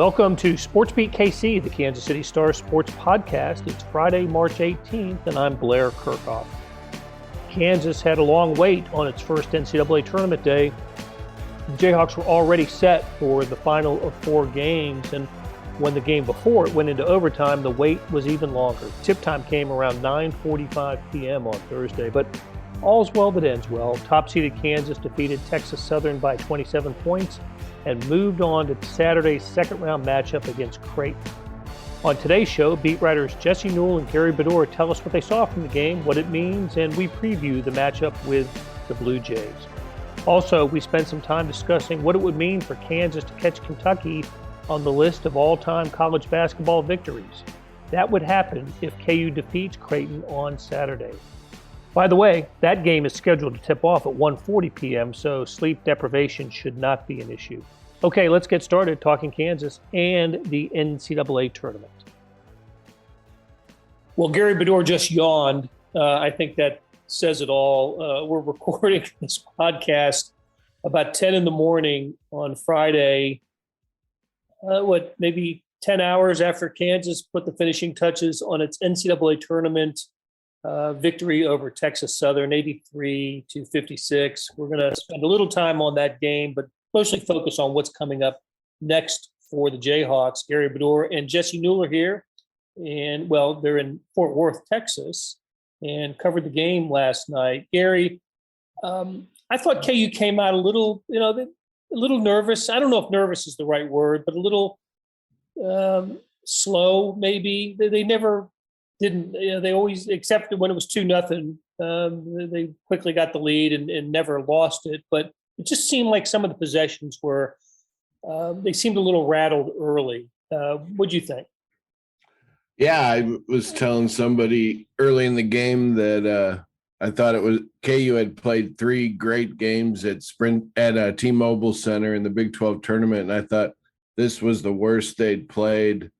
Welcome to SportsBeat KC, the Kansas City Star Sports Podcast. It's Friday, March 18th, and I'm Blair Kirchhoff. Kansas had a long wait on its first NCAA Tournament day. The Jayhawks were already set for the final of 4 games, and when the game before it went into overtime, the wait was even longer. Tip time came around 9:45 p.m. on Thursday, but all's well that ends well. Top-seeded Kansas defeated Texas Southern by 27 points and moved on to Saturday's second-round matchup against Creighton. On today's show, beat writers Jesse Newell and Gary Bedore tell us what they saw from the game, what it means, and we preview the matchup with the Blue Jays. Also, we spent some time discussing what it would mean for Kansas to catch Kentucky on the list of all-time college basketball victories. That would happen if KU defeats Creighton on Saturday. By the way, that game is scheduled to tip off at 1:40 p.m., so sleep deprivation should not be an issue. Okay, let's get started talking Kansas and the NCAA Tournament. Well, Gary Bedore just yawned. I think that says it all. We're recording this podcast about 10 in the morning on Friday, maybe 10 hours after Kansas put the finishing touches on its NCAA Tournament victory over Texas Southern, 83-56. We're going to spend a little time on that game, but mostly focus on what's coming up next for the Jayhawks. Gary Bedore and Jesse Newell are here, and they're in Fort Worth, Texas, and covered the game last night. Gary, I thought KU came out a little nervous. I don't know if nervous is the right word, but a little slow, maybe. They never didn't, they always, except when it was 2-0, they quickly got the lead and never lost it. But it just seemed like some of the possessions were, they seemed a little rattled early. What'd you think? Yeah, I was telling somebody early in the game that I thought it was KU had played 3 great games at T-Mobile Center in the Big 12 tournament, and I thought this was the worst they'd played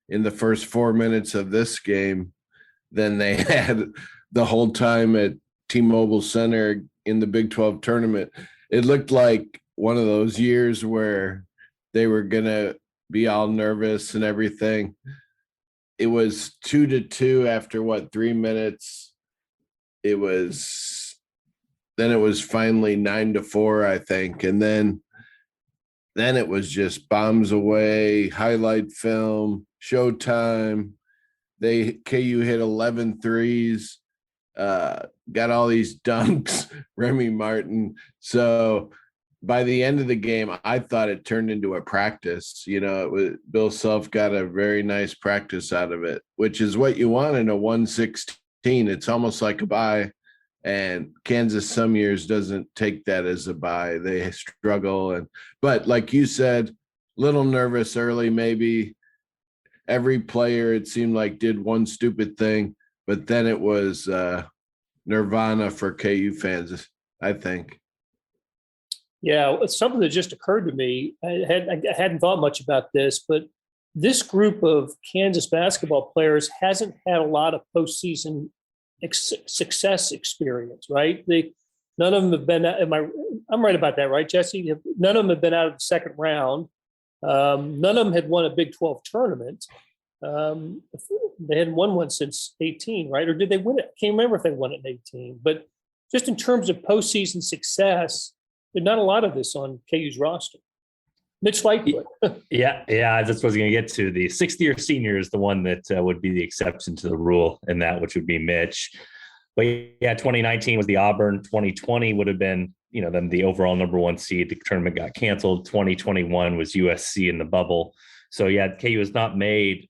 in the first 4 minutes of this game than they had the whole time at T-Mobile Center in the Big 12 tournament. It looked like one of those years where they were going to be all nervous and everything. It was 2-2 after 3 minutes. It was finally 9-4, I think. And then it was just bombs away, highlight film, showtime. KU hit 11 threes, got all these dunks, Remy Martin. So by the end of the game, I thought it turned into a practice. Bill Self got a very nice practice out of it, which is what you want in a 1-16. It's almost like a bye. And Kansas some years doesn't take that as a bye. They struggle. But like you said, little nervous early, maybe. Every player, it seemed like, did one stupid thing, but then it was nirvana for KU fans, I think. Yeah, it's something that just occurred to me. I hadn't thought much about this, but this group of Kansas basketball players hasn't had a lot of postseason success experience, right? None of them have been. I'm right about that, right, Jesse? None of them have been out of the second round. None of them had won a Big 12 tournament. They hadn't won one since 18, right? Or did they win it? I can't remember if they won it in 18. But just in terms of postseason success, there's not a lot of this on KU's roster. Mitch Lightfoot. Yeah, that's what I was going to get to. The 6th-year senior is the one that would be the exception to the rule in that, which would be Mitch. But yeah, 2019 was the Auburn. 2020 would have been, then the overall number 1 seed. The tournament got canceled. 2021 was USC in the bubble. So yeah, KU has not made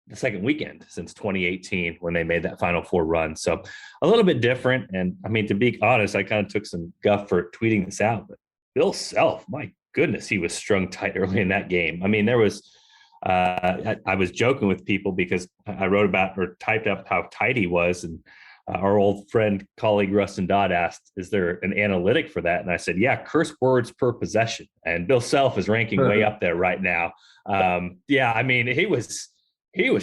the second weekend since 2018 when they made that Final Four run. So a little bit different. And I mean, to be honest, I kind of took some guff for tweeting this out, but Bill Self, my goodness, he was strung tight early in that game. I mean, there was, I was joking with people because I wrote about or typed up how tight he was. And our old friend, colleague Rustin Dodd asked, is there an analytic for that? And I said, yeah, curse words per possession. And Bill Self is ranking way up there right now. Yeah, I mean, he was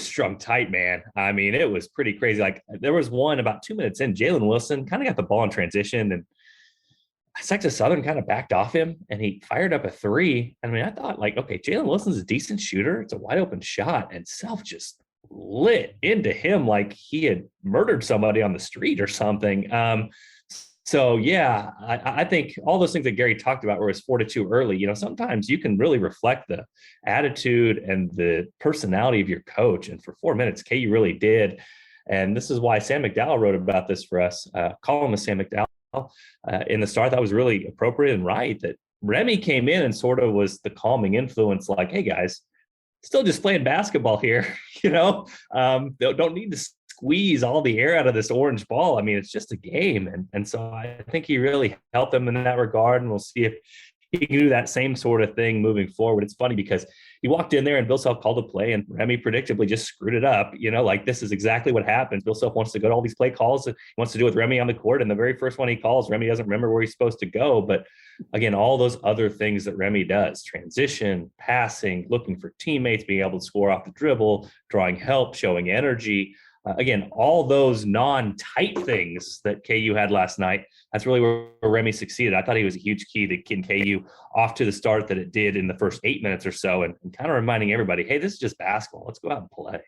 strung tight, man. I mean, it was pretty crazy. Like there was one about 2 minutes in, Jalen Wilson kind of got the ball in transition and Texas Southern kind of backed off him and he fired up a three. I mean, I thought like, okay, Jalen Wilson's a decent shooter. It's a wide open shot, and Self just lit into him like he had murdered somebody on the street or something. So yeah, I think all those things that Gary talked about where it's 4-2 early, you know, sometimes you can really reflect the attitude and the personality of your coach. And for 4 minutes, KU really did. And this is why Sam McDowell wrote about this for us. Columnist Sam McDowell in the start, that was really appropriate and right, that Remy came in and sort of was the calming influence, like, hey guys, still just playing basketball here, you know, don't need to squeeze all the air out of this orange ball. I mean, it's just a game. And so I think he really helped them in that regard. And we'll see if he can do that same sort of thing moving forward. It's funny because he walked in there and Bill Self called a play and Remy predictably just screwed it up. You know, like this is exactly what happens. Bill Self wants to go to all these play calls. He wants to do with Remy on the court. And the very first one he calls, Remy doesn't remember where he's supposed to go. But again, all those other things that Remy does, transition, passing, looking for teammates, being able to score off the dribble, drawing help, showing energy. Again, all those non-tight things that KU had last night, that's really where Remy succeeded. I thought he was a huge key to getting KU off to the start that it did in the first 8 minutes or so, and kind of reminding everybody, hey, this is just basketball. Let's go out and play.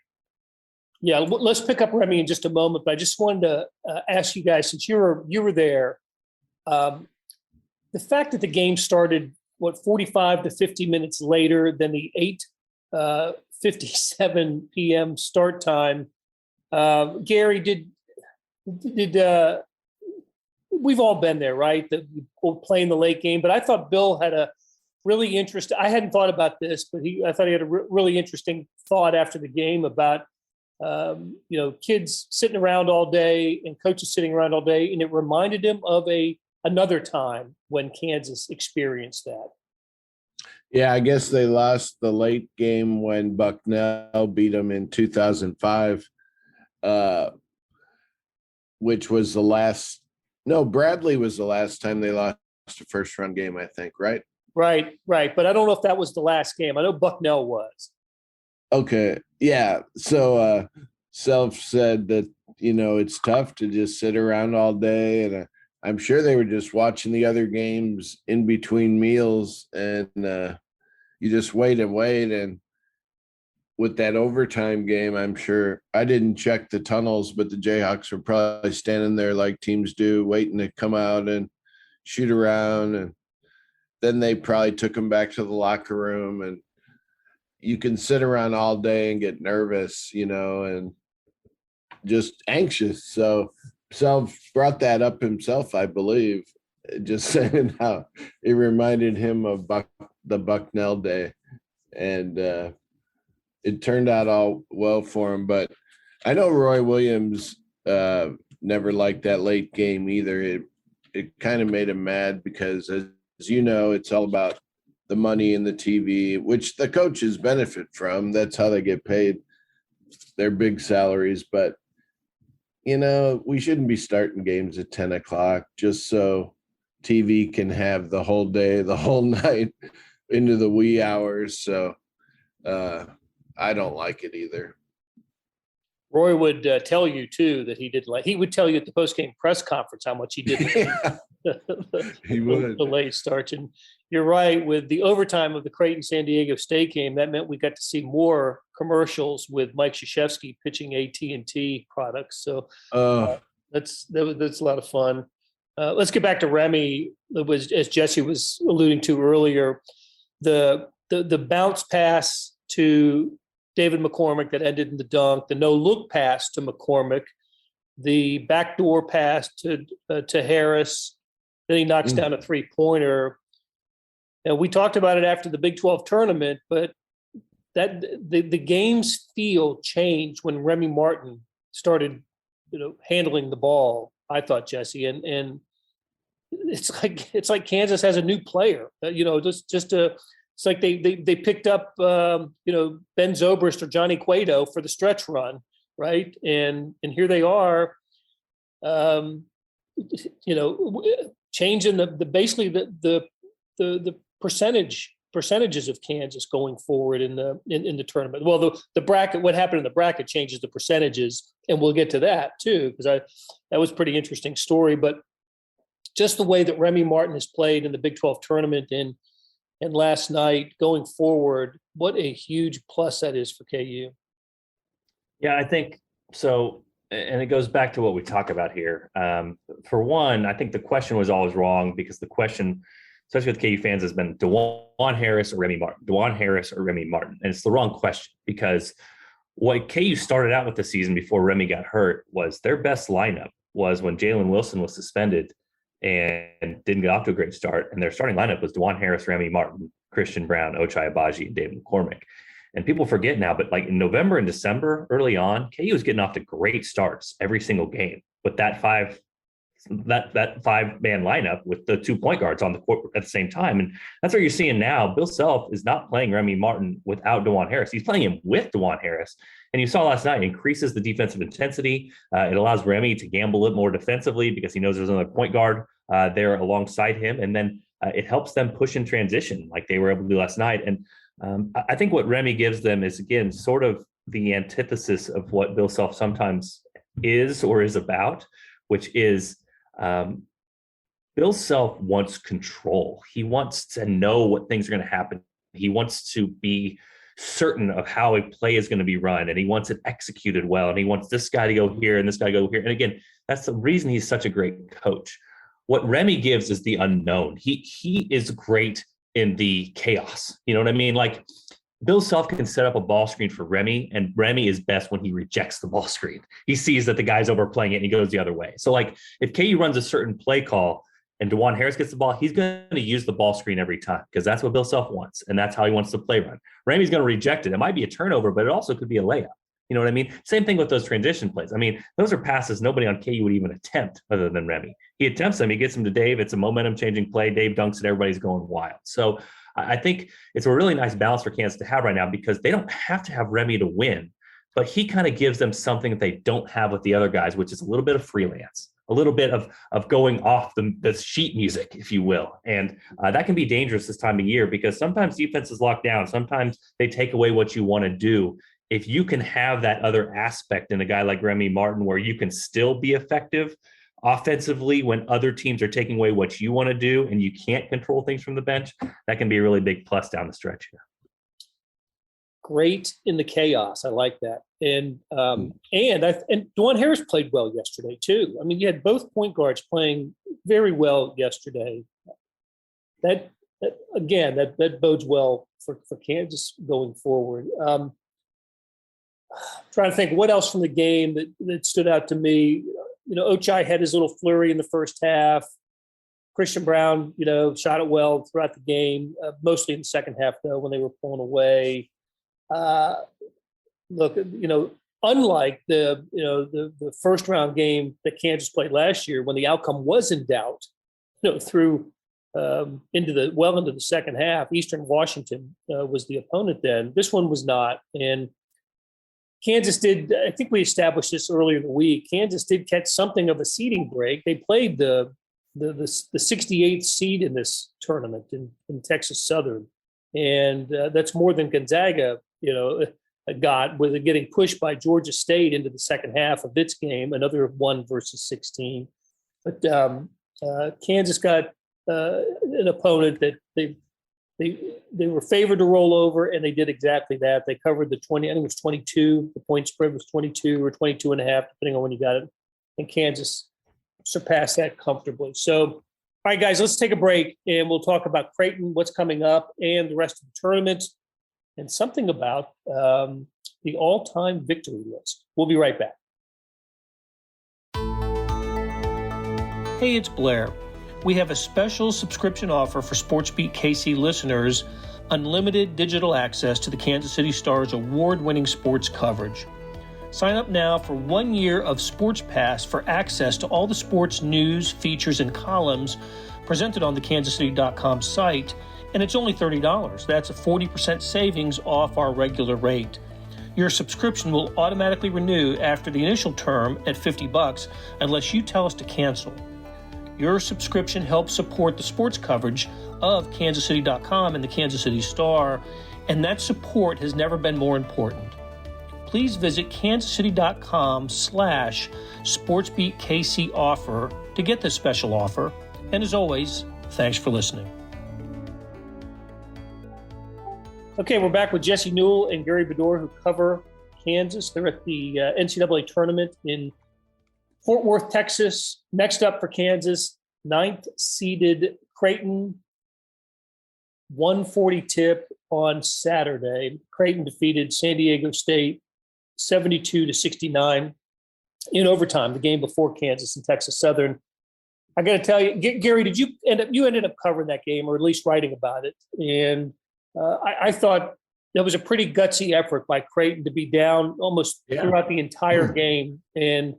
Yeah, let's pick up Remy in just a moment, but I just wanted to ask you guys, since you were there, the fact that the game started, 45 to 50 minutes later than the 8:57 p.m. start time, Gary, did we've all been there, right? That playing the late game, but I thought Bill had a really interesting. I hadn't thought about this, but I thought he had a really interesting thought after the game about kids sitting around all day and coaches sitting around all day, and it reminded him of another time when Kansas experienced that. Yeah, I guess they lost the late game when Bucknell beat them in 2005. Which was the last. No, Bradley was the last time they lost a first round game, I think, right? Right. But I don't know if that was the last game. I know Bucknell was. Okay. Yeah. So Self said that, it's tough to just sit around all day. And I'm sure they were just watching the other games in between meals, and you just wait. And with that overtime game, I'm sure I didn't check the tunnels, but the Jayhawks were probably standing there like teams do, waiting to come out and shoot around. And then they probably took them back to the locker room. And you can sit around all day and get nervous, and just anxious. So Self brought that up himself, I believe, just saying how it reminded him of the Bucknell day. And, it turned out all well for him, but I know Roy Williams never liked that late game either. It kind of made him mad because, as you know, it's all about the money and the TV, which the coaches benefit from. That's how they get paid their big salaries. But, we shouldn't be starting games at 10 o'clock just so TV can have the whole day, the whole night into the wee hours. So, I don't like it either. Roy would tell you too that he didn't like. He would tell you at the post-game press conference how much he didn't. He would. The late start, and you're right. With the overtime of the Creighton San Diego State game, that meant we got to see more commercials with Mike Krzyzewski pitching AT&T products. So that's a lot of fun. Let's get back to Remy. It was, as Jesse was alluding to earlier, the bounce pass to David McCormick that ended in the dunk, the no-look pass to McCormick, the backdoor pass to Harris, then he knocks down a three-pointer. And we talked about it after the Big 12 tournament, but that the game's feel changed when Remy Martin started, handling the ball, I thought, Jesse. And it's like Kansas has a new player, it's like they picked up, Ben Zobrist or Johnny Cueto for the stretch run, right? And here they are, changing basically the percentages of Kansas going forward in the tournament. Well, the bracket, what happened in the bracket changes the percentages, and we'll get to that too, because that was a pretty interesting story. But just the way that Remy Martin has played in the Big 12 tournament and last night going forward, what a huge plus that is for KU. Yeah, I think so. And it goes back to what we talk about here. For one, I think the question was always wrong because the question, especially with KU fans, has been DeJuan Harris or Remy Martin, DeJuan Harris or Remy Martin. And it's the wrong question because what KU started out with the season before Remy got hurt was their best lineup was when Jalen Wilson was suspended and didn't get off to a great start. And their starting lineup was DeJuan Harris, Remy Martin, Christian Brown, Ochai Agbaji, and David McCormick. And people forget now, but like in November and December, early on, KU was getting off to great starts every single game with that five-man lineup with the 2 point guards on the court at the same time. And that's what you're seeing now. Bill Self is not playing Remy Martin without DeJuan Harris. He's playing him with DeJuan Harris. And you saw last night, it increases the defensive intensity. It allows Remy to gamble a little more defensively because he knows there's another point guard there alongside him. And then it helps them push in transition like they were able to do last night. And I think what Remy gives them is, again, sort of the antithesis of what Bill Self sometimes is or is about, which is Bill Self wants control. He wants to know what things are going to happen. He wants to be certain of how a play is going to be run, and he wants it executed well, and he wants this guy to go here and this guy to go here. And again, that's the reason he's such a great coach. What Remy gives is the unknown. He is great in the chaos. You know what I mean? Like Bill Self can set up a ball screen for Remy, and Remy is best when he rejects the ball screen. He sees that the guy's overplaying it and he goes the other way. So like if KU runs a certain play call and DeJuan Harris gets the ball, he's going to use the ball screen every time because that's what Bill Self wants. And that's how he wants to play run. Remy's going to reject it. It might be a turnover, but it also could be a layup. You know what I mean? Same thing with those transition plays. I mean, those are passes nobody on KU would even attempt other than Remy. He attempts them. He gets them to Dave. It's a momentum-changing play. Dave dunks it. Everybody's going wild. So I think it's a really nice balance for Kansas to have right now because they don't have to have Remy to win, but he kind of gives them something that they don't have with the other guys, which is a little bit of freelance, a little bit of going off the sheet music, if you will. And that can be dangerous this time of year because sometimes defense is locked down. Sometimes they take away what you want to do. If you can have that other aspect in a guy like Remy Martin where you can still be effective offensively when other teams are taking away what you want to do and you can't control things from the bench, that can be a really big plus down the stretch here. Great in the chaos. I like that. And DeJuan Harris played well yesterday too. I mean, you had both point guards playing very well yesterday. That bodes well for Kansas going forward. Trying to think what else from the game that stood out to me. You know, Ochai had his little flurry in the first half. Christian Brown, shot it well throughout the game, mostly in the second half, though, when they were pulling away. Look, unlike the first round game that Kansas played last year, when the outcome was in doubt, through into the second half, Eastern Washington was the opponent then. This one was not. And Kansas did, I think we established this earlier in the week, Kansas did catch something of a seeding break. They played the 68th seed in this tournament in Texas Southern. And that's more than Gonzaga, got with it getting pushed by Georgia State into the second half of its game, another 1 versus 16. But Kansas got an opponent that they were favored to roll over, and they did exactly that. They covered the 20, I think it was 22. The point spread was 22 or 22 and a half, depending on when you got it. And Kansas surpassed that comfortably. So, all right, guys, let's take a break, and we'll talk about Creighton, what's coming up, and the rest of the tournament, and something about the all-time victory list. We'll be right back. Hey, it's Blair. We have a special subscription offer for SportsBeat KC listeners, unlimited digital access to the Kansas City Star's award-winning sports coverage. Sign up now for 1 year of Sports Pass for access to all the sports news, features, and columns presented on the kansascity.com site, and it's only $30. That's a 40% savings off our regular rate. Your subscription will automatically renew after the initial term at $50 unless you tell us to cancel. Your subscription helps support the sports coverage of kansascity.com and the Kansas City Star, and that support has never been more important. Please visit kansascity.com/SportsBeatKC offer to get this special offer And as always, thanks for listening. Okay, we're back with Jesse Newell and Gary Bedore, who cover Kansas. They're at the NCAA Tournament in Fort Worth, Texas. Next up for Kansas, 9th-seeded Creighton, 1:40 tip on Saturday. Creighton defeated San Diego State 72-69 in overtime, the game before Kansas and Texas Southern. I got to tell you, Gary, you ended up covering that game, or at least writing about it. And I thought that was a pretty gutsy effort by Creighton to be down almost throughout the entire game and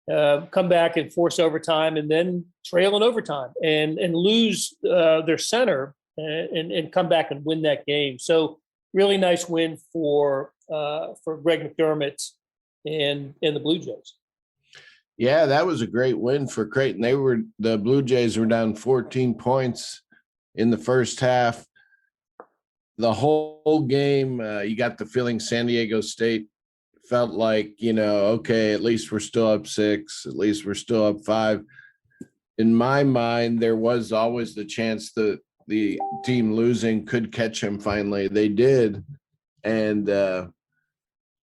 come back and force overtime and then trail in overtime and lose their center and come back and win that game. So really nice win for Greg McDermott and the Blue Jays. Yeah, that was a great win for Creighton. The Blue Jays were down 14 points in the first half. The whole game, you got the feeling San Diego State felt like, okay, at least we're still up 6, at least we're still up 5. In my mind, there was always the chance that the team losing could catch them finally. They did. And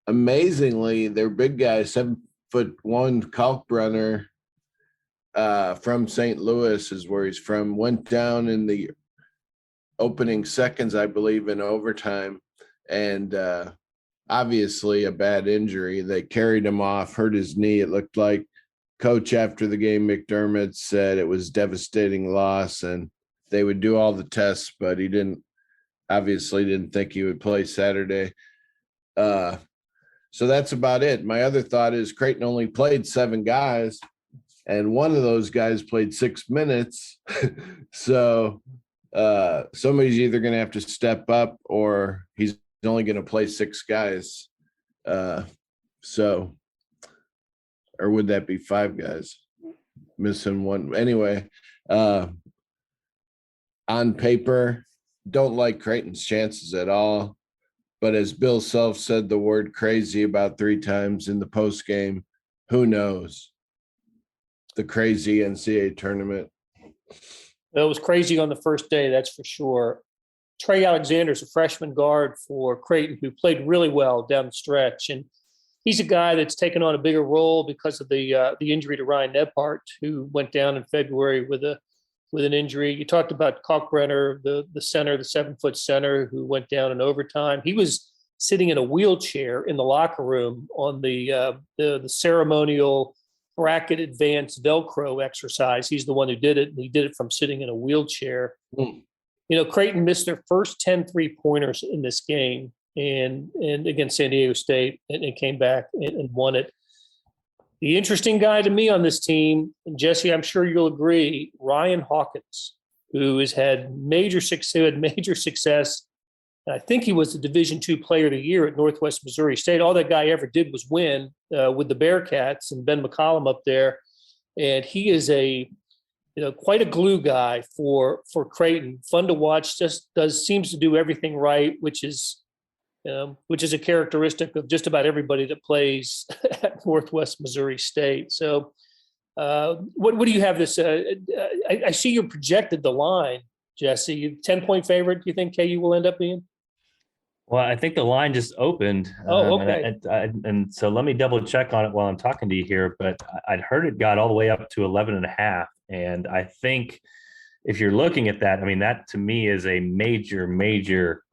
amazingly, their big guy, 7'1" Kalkbrenner from St. Louis is where he's from, went down in the opening seconds, I believe, in overtime. And obviously a bad injury. They carried him off, hurt his knee. It looked like. Coach after the game, McDermott, said it was devastating loss and they would do all the tests, but he obviously didn't think he would play Saturday. So that's about it. My other thought is Creighton only played 7 guys, and one of those guys played 6 minutes. So somebody's either going to have to step up or he's only going to play 6 guys. Or would that be 5 guys? Missing one. Anyway, on paper, don't like Creighton's chances at all. But as Bill Self said the word crazy about 3 times in the post game, who knows? The crazy NCAA tournament. It was crazy on the first day, that's for sure. Trey Alexander's a freshman guard for Creighton who played really well down the stretch. And he's a guy that's taken on a bigger role because of the injury to Ryan Nebhart, who went down in February with an injury. You talked about Kalkbrenner, the center, the 7-foot center who went down in overtime. He was sitting in a wheelchair in the locker room on the ceremonial bracket advanced Velcro exercise. He's the one who did it, and he did it from sitting in a wheelchair. Creighton missed their first 10 3-pointers in this game and against San Diego State and came back and won it. The interesting guy to me on this team, and Jesse, I'm sure you'll agree, Ryan Hawkins, who has had major success. And I think he was the Division II Player of the Year at Northwest Missouri State. All that guy ever did was win with the Bearcats and Ben McCollum up there. And he is quite a glue guy for Creighton. Fun to watch. Just seems to do everything right, which is a characteristic of just about everybody that plays at Northwest Missouri State. So what do you have this? I see you projected the line, Jesse. 10-point favorite, do you think KU will end up being? Well, I think the line just opened. Oh, okay. And so let me double check on it while I'm talking to you here, but I'd heard it got all the way up to 11.5. And I think if you're looking at that, I mean, that to me is a major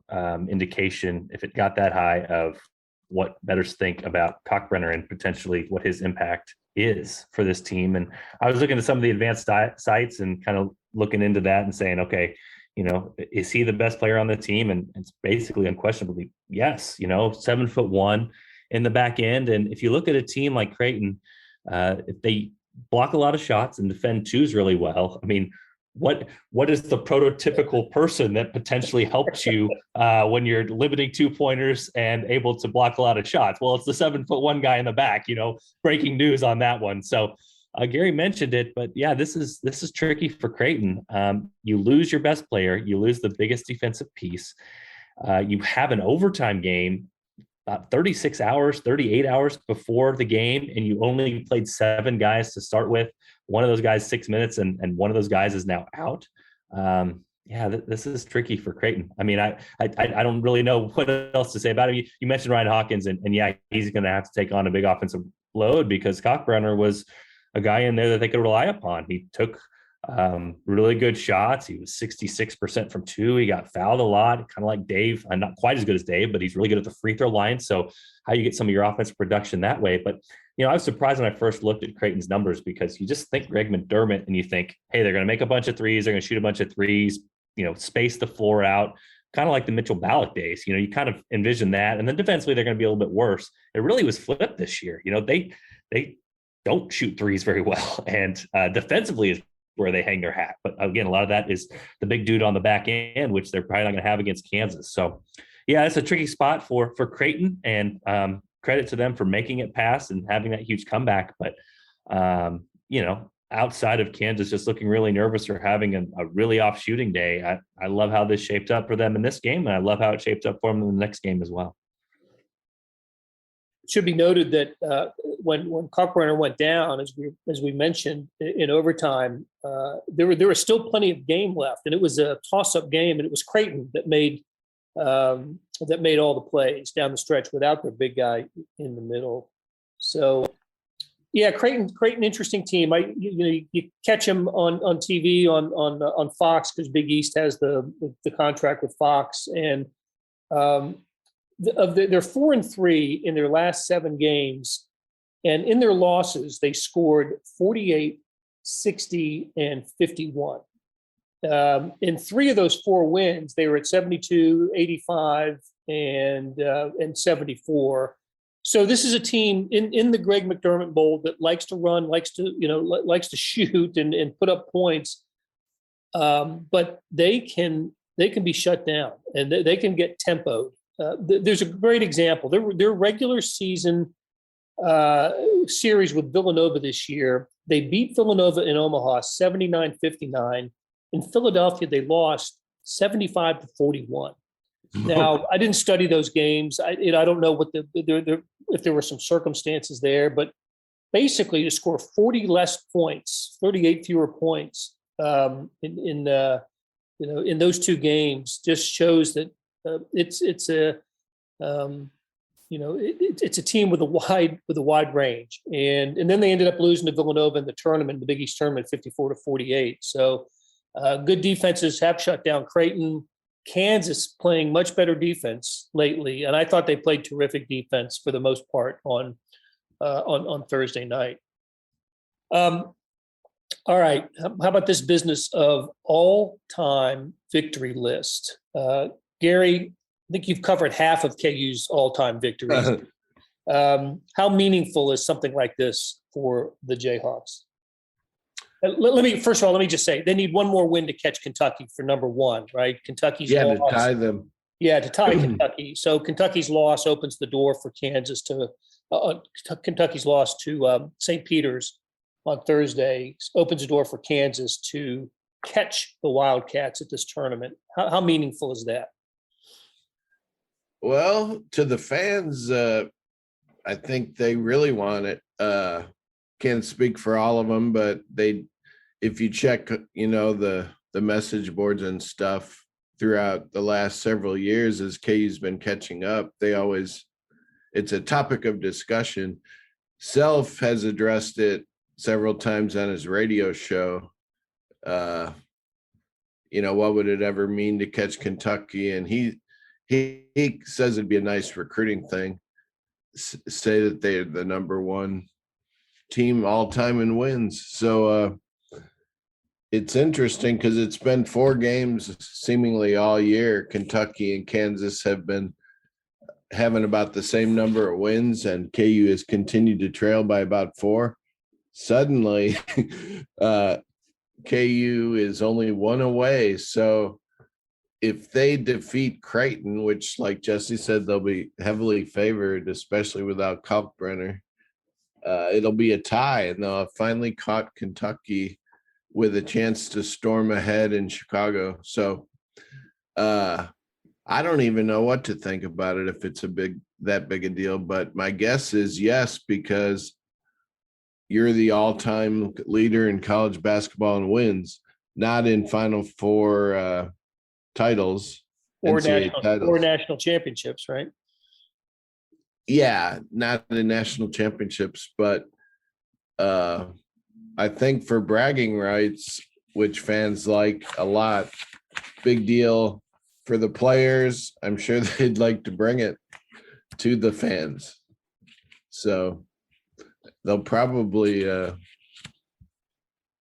indication, if it got that high, of what bettors think about Kalkbrenner and potentially what his impact is for this team. And I was looking at some of the advanced sites and kind of looking into that and saying, okay, is he the best player on the team? And it's basically unquestionably yes. 7'1" in the back end. And if you look at a team like Creighton, if they block a lot of shots and defend twos really well, I mean, what is the prototypical person that potentially helps you when you're limiting 2-pointers and able to block a lot of shots? Well, it's the 7'1" guy in the back. Breaking news on that one. So Gary mentioned it, but yeah, this is tricky for Creighton. You lose your best player, you lose the biggest defensive piece. You have an overtime game about 36 hours, 38 hours before the game, and you only played 7 guys to start with. One of those guys 6 minutes, and one of those guys is now out. This is tricky for Creighton. I mean, I don't really know what else to say about it. You mentioned Ryan Hawkins, and he's going to have to take on a big offensive load because Kalkbrenner was a guy in there that they could rely upon. He took really good shots. He was 66% from 2. He got fouled a lot, kind of like Dave. I'm not quite as good as Dave, but he's really good at the free throw line. So how you get some of your offensive production that way. But, I was surprised when I first looked at Creighton's numbers because you just think Greg McDermott and you think, hey, they're going to make a bunch of threes. They're going to shoot a bunch of threes, space the floor out, kind of like the Mitchell Ballack days. You kind of envision that. And then defensively, they're going to be a little bit worse. It really was flipped this year. They don't shoot threes very well. And defensively is where they hang their hat. But again, a lot of that is the big dude on the back end, which they're probably not going to have against Kansas. So, it's a tricky spot for Creighton, and credit to them for making it past and having that huge comeback. But, outside of Kansas just looking really nervous or having a really off shooting day, I love how this shaped up for them in this game, and I love how it shaped up for them in the next game as well. It should be noted that when Kalkbrenner went down, as we mentioned in overtime, there was still plenty of game left, and it was a toss-up game, and it was Creighton that made all the plays down the stretch without their big guy in the middle. So, Creighton, interesting team. You catch them on TV on Fox because Big East has the contract with Fox, and they're 4-3 in their last 7 games, and in their losses they scored 48, 60, and 51. In 3 of those 4 wins, they were at 72, 85, and 74. So this is a team in the Greg McDermott mold that likes to run, likes to shoot and put up points, but they can be shut down and they can get tempoed. There's a great example. Their regular season series with Villanova this year, they beat Villanova in Omaha 79-59. In Philadelphia, they lost 75-41. Now, I didn't study those games. I don't know what if there were some circumstances there, but basically to score 40 less points, 38 fewer points in those 2 games just shows that it's a team with a wide range, and then they ended up losing to Villanova in the tournament, the Big East tournament, 54-48. So good defenses have shut down Creighton. Kansas playing much better defense lately, and I thought they played terrific defense for the most part on Thursday night. All right, how about this business of all-time victory list? Gary, I think you've covered half of KU's all-time victories. How meaningful is something like this for the Jayhawks? First of all, let me just say they need one more win to catch Kentucky for number 1, right? Kentucky's loss, to tie them. Yeah, to tie Kentucky. So Kentucky's loss opens the door for Kansas to Kentucky's loss to St. Peter's on Thursday opens the door for Kansas to catch the Wildcats at this tournament. How meaningful is that? Well, to the fans, I think they really want it. Can't speak for all of them, but if you check, the message boards and stuff throughout the last several years as KU's been catching up, it's a topic of discussion. Self has addressed it several times on his radio show. What would it ever mean to catch Kentucky? And he says it'd be a nice recruiting thing. Say that they're the number 1 team all time in wins. So it's interesting because it's been 4 games seemingly all year. Kentucky and Kansas have been having about the same number of wins, and KU has continued to trail by about 4. Suddenly, KU is only 1 away. So if they defeat Creighton, which, like Jesse said, they'll be heavily favored, especially without Kalkbrenner, it'll be a tie, and they'll have finally caught Kentucky with a chance to storm ahead in Chicago. So I don't even know what to think about it, if it's a big that big a deal, but my guess is yes, because you're the all-time leader in college basketball in wins, not in Final Four titles Or NCAA titles. national championships, right? Yeah, not in national championships, but I think for bragging rights, which fans like a lot, big deal for the players. I'm sure they'd like to bring it to the fans. So they'll probably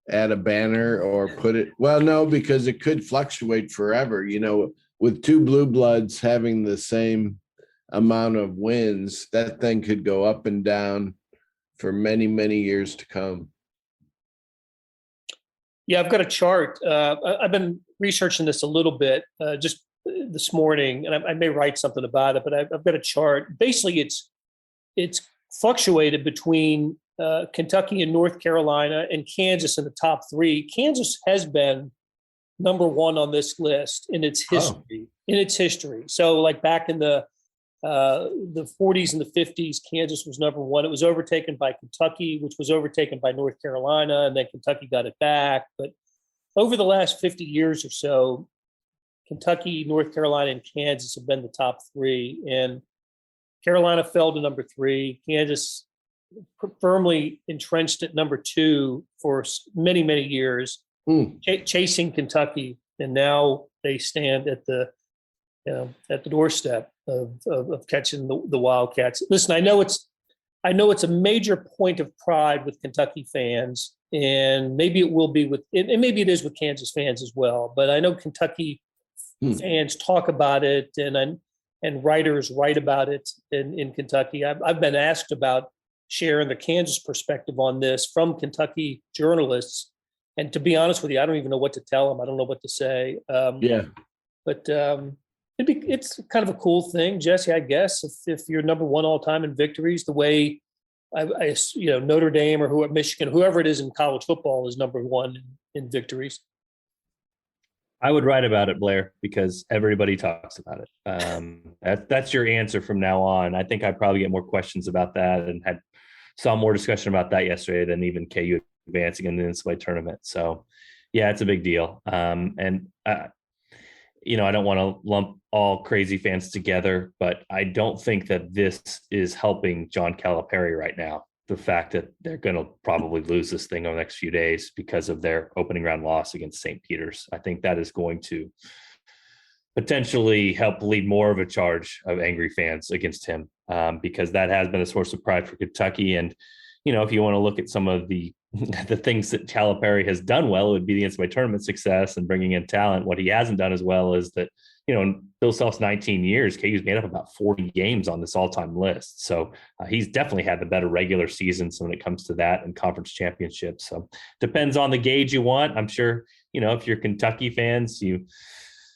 add a banner or put it, well, no, because it could fluctuate forever. You know, with two blue bloods having the same amount of wins, that thing could go up and down for many, many years to come. Yeah, I've got a chart. I've been researching this a little bit just this morning, and I may write something about it, but I've got a chart. Basically, it's fluctuated between Kentucky and North Carolina and Kansas in the top three. Kansas has been number one on this list in its history. So like back in the 40s and the 50s, Kansas was number one. It was overtaken by Kentucky, which was overtaken by North Carolina, and then Kentucky got it back. But over the last 50 years or so, Kentucky, North Carolina, and Kansas have been the top three. And Carolina fell to number three. Kansas firmly entrenched at number two for many, many years, chasing Kentucky. And now they stand at the doorstep of catching the Wildcats. Listen, I know it's a major point of pride with Kentucky fans, and maybe it will be and maybe it is with Kansas fans as well. But I know Kentucky fans talk about it, and writers write about it in Kentucky. I've been asked about sharing the Kansas perspective on this from Kentucky journalists, and to be honest with you, I don't even know what to tell them. I don't know what to say. But it's kind of a cool thing, Jesse, I guess, if you're number one all time in victories, the way I Notre Dame or Michigan, whoever it is in college football is number one in victories. I would write about it, Blair, because everybody talks about it. That's your answer from now on. I think I probably get more questions about that, and saw more discussion about that yesterday than even KU advancing in the NCAA tournament. So, yeah, it's a big deal. I don't want to lump all crazy fans together, but I don't think that this is helping John Calipari right now. The fact that they're going to probably lose this thing over the next few days because of their opening round loss against St. Peter's. I think that is going to potentially help lead more of a charge of angry fans against him, because that has been a source of pride for Kentucky. And, if you want to look at some of the things that Calipari has done well, it would be the NCAA tournament success and bringing in talent. What he hasn't done as well is that, in Bill Self's 19 years, KU's made up about 40 games on this all-time list. So he's definitely had the better regular season. So when it comes to that and conference championships, so depends on the gauge you want. I'm sure, if you're Kentucky fans, you're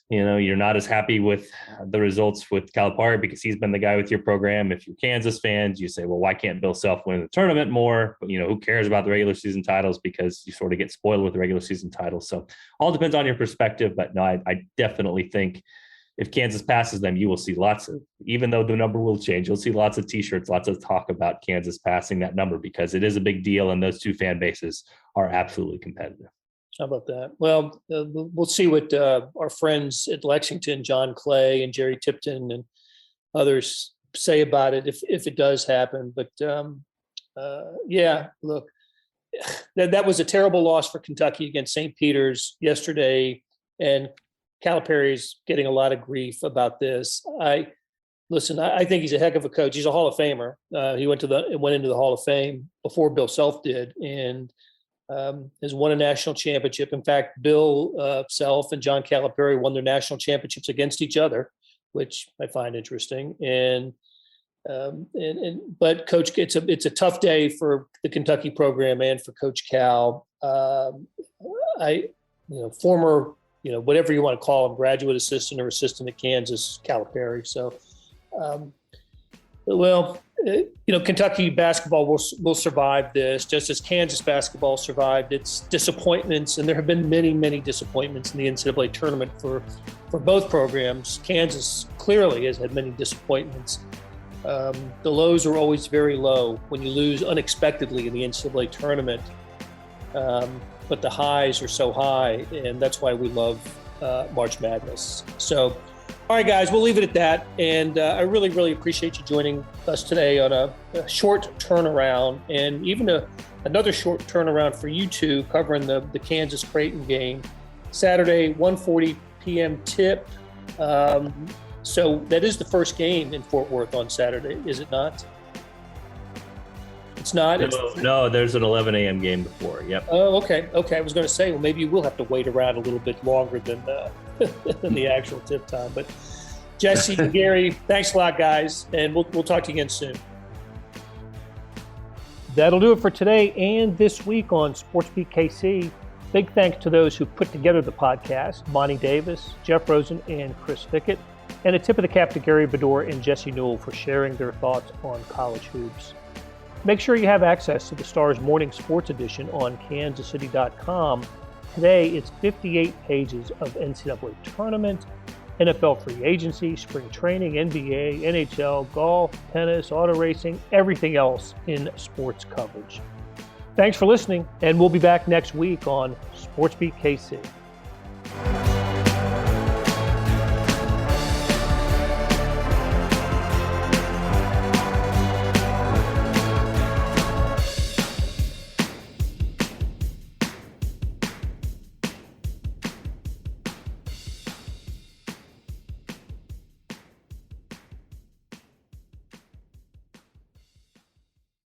not as happy with the results with Calipari because he's been the guy with your program. If you're Kansas fans, you say, well, why can't Bill Self win the tournament more? But, who cares about the regular season titles, because you sort of get spoiled with the regular season titles. So all depends on your perspective. But no, I definitely think if Kansas passes them, you will see lots of, even though the number will change, you'll see lots of T-shirts, lots of talk about Kansas passing that number, because it is a big deal. And those two fan bases are absolutely competitive. How about that? Well, we'll see what our friends at Lexington, John Clay and Jerry Tipton and others say about it if it does happen. But look, that was a terrible loss for Kentucky against St. Peter's yesterday, and Calipari is getting a lot of grief about this. I think he's a heck of a coach. He's a Hall of Famer. He went into the Hall of Fame before Bill Self did, and has won a national championship. In fact, Bill Self and John Calipari won their national championships against each other, which I find interesting. But Coach, it's a tough day for the Kentucky program and for Coach Cal. Former, whatever you want to call him, graduate assistant or assistant at Kansas, Calipari. So, Kentucky basketball will survive this, just as Kansas basketball survived its disappointments. And there have been many, many disappointments in the NCAA tournament for both programs. Kansas clearly has had many disappointments. The lows are always very low when you lose unexpectedly in the NCAA tournament. But the highs are so high, and that's why we love March Madness. So, all right, guys, we'll leave it at that. And I really, really appreciate you joining us today on a short turnaround, and even another short turnaround for you two, covering the Kansas Creighton game. Saturday, 1:40 p.m. tip. So that is the first game in Fort Worth on Saturday, is it not? It's not? No, there's an 11 a.m. game before. Yep. Oh, okay. I was going to say, well, maybe you will have to wait around a little bit longer than the actual tip time. But Jesse and Gary, thanks a lot, guys, and we'll talk to you again soon. That'll do it for today and this week on SportsBeat KC. Big thanks to those who put together the podcast, Monty Davis, Jeff Rosen, and Chris Fickett. And a tip of the cap to Gary Bedore and Jesse Newell for sharing their thoughts on college hoops. Make sure you have access to the Star's Morning Sports Edition on kansascity.com. Today, it's 58 pages of NCAA Tournament, NFL free agency, spring training, NBA, NHL, golf, tennis, auto racing, everything else in sports coverage. Thanks for listening, and we'll be back next week on SportsBeat KC.